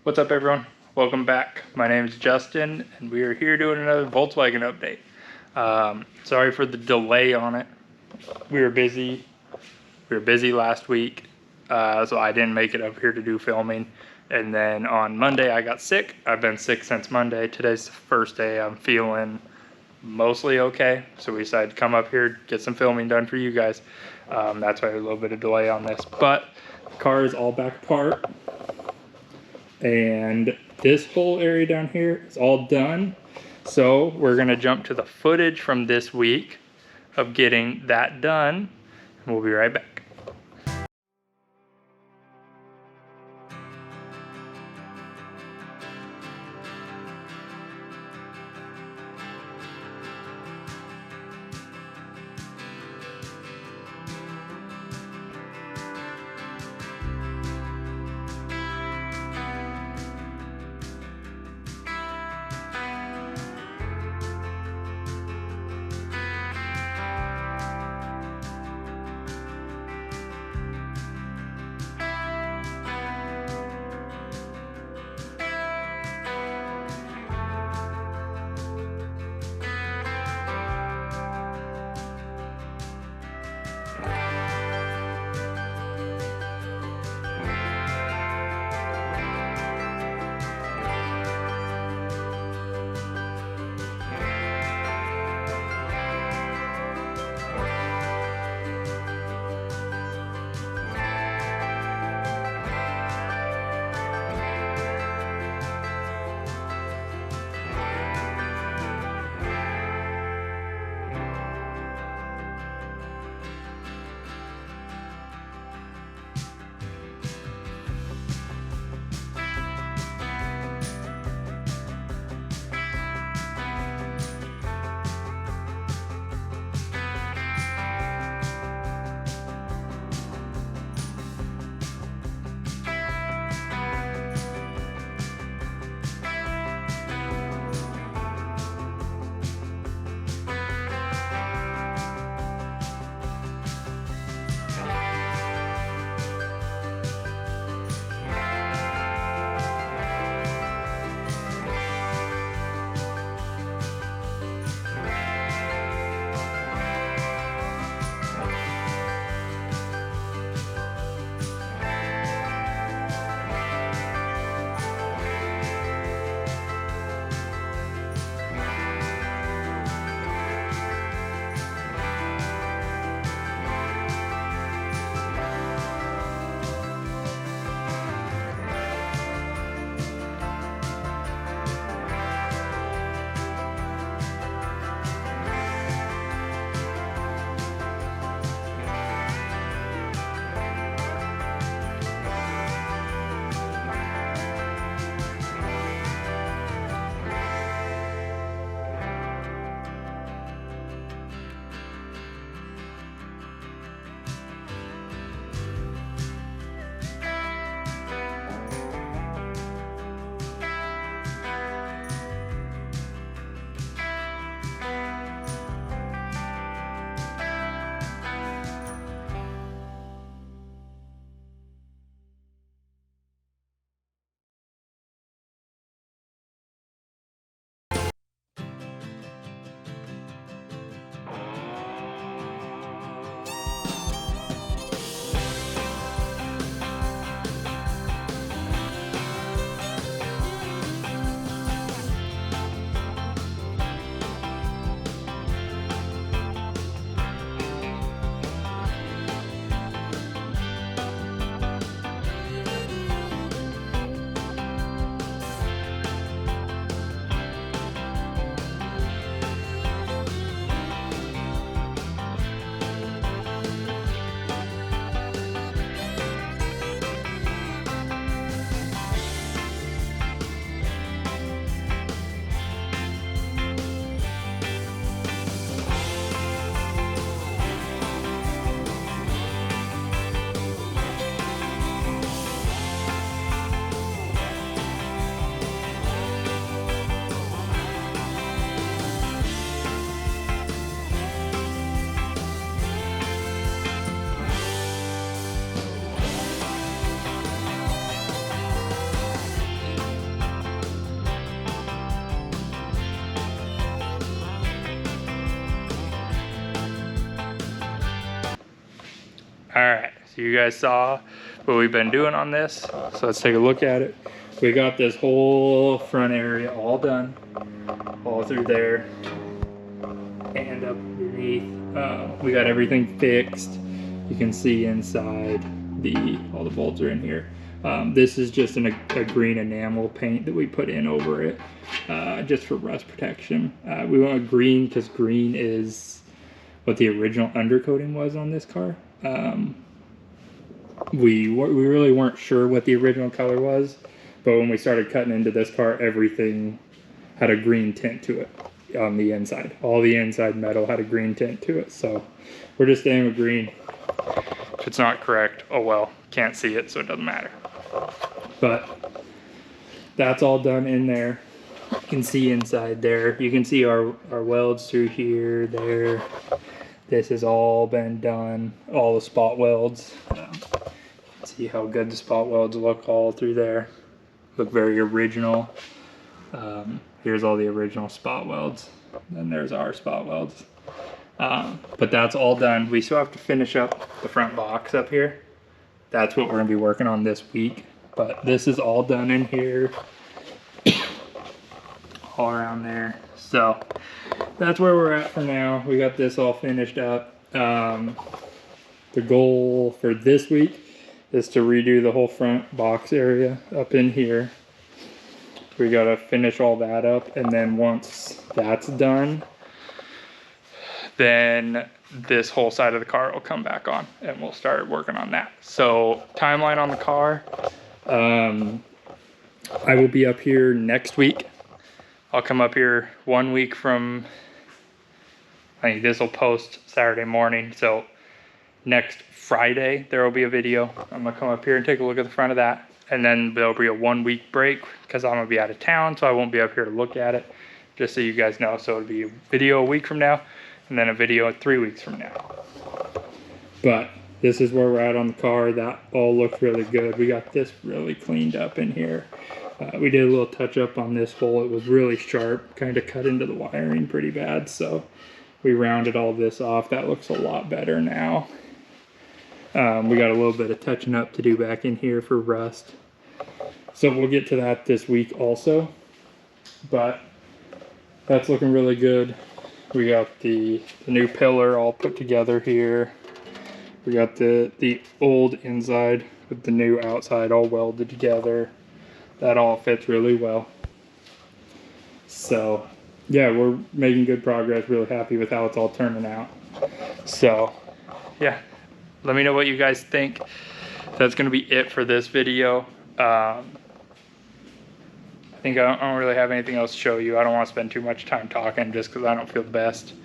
What's up, everyone? Welcome back. My name is Justin, and we are here doing another Volkswagen update. Sorry for the delay on it. We were busy. We were busy last week, so I didn't make it up here to do filming. And then on Monday, I got sick. I've been sick since Monday. Today's the first day I'm feeling mostly okay, so we decided to come up here, get some filming done for you guys. That's why a little bit of delay on this, but the car is all back apart. And this whole area down here is all done. So we're gonna jump to the footage from this week of getting that done. And we'll be right back. So you guys saw what we've been doing on this. So let's take a look at it. We got this whole front area all done, all through there and up underneath. We got everything fixed. You can see inside all the bolts are in here. This is just a green enamel paint that we put in over it, just for rust protection. We went green because green is what the original undercoating was on this car. We really weren't sure what the original color was, but when we started cutting into this car, everything had a green tint to it on the inside. All the inside metal had a green tint to it, so we're just staying with green. If it's not correct, oh well, can't see it, so it doesn't matter. But that's all done in there. You can see inside there. You can see our welds through here, there. This has all been done, all the spot welds. See how good the spot welds look all through there. Look very original. Here's all the original spot welds. And there's our spot welds. But that's all done. We still have to finish up the front box up here. That's what we're gonna be working on this week. But this is all done in here. All around there. So that's where we're at for now. We got this all finished up. The goal for this week is to redo the whole front box area up in here. We gotta finish all that up, and then once that's done, then this whole side of the car will come back on and we'll start working on that. So timeline on the car, I will be up here next week. I'll come up here 1 week from, I think this will post Saturday morning, so next Friday there will be a video. I'm gonna come up here and take a look at the front of that, and then there'll be a 1 week break because I'm gonna be out of town, so I won't be up here to look at it, just so you guys know. So it'll be a video a week from now, and then a video 3 weeks from now. But this is where we're at on the car. That all looks really good. We got this really cleaned up in here. We did a little touch up on this hole. It was really sharp, kind of cut into the wiring pretty bad, so we rounded all this off. That looks a lot better now. We got a little bit of touching up to do back in here for rust, so we'll get to that this week also. But that's looking really good. We got the new pillar all put together here. We got the old inside with the new outside all welded together. That all fits really well. So yeah, we're making good progress. Really happy with how it's all turning out. So yeah, let me know what you guys think. That's gonna be it for this video. I think I don't really have anything else to show you. I don't want to spend too much time talking just because I don't feel the best,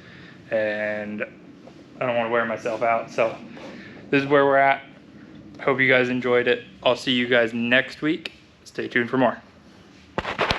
and I don't want to wear myself out. So this is where we're at. Hope you guys enjoyed it. I'll see you guys next week. Stay tuned for more.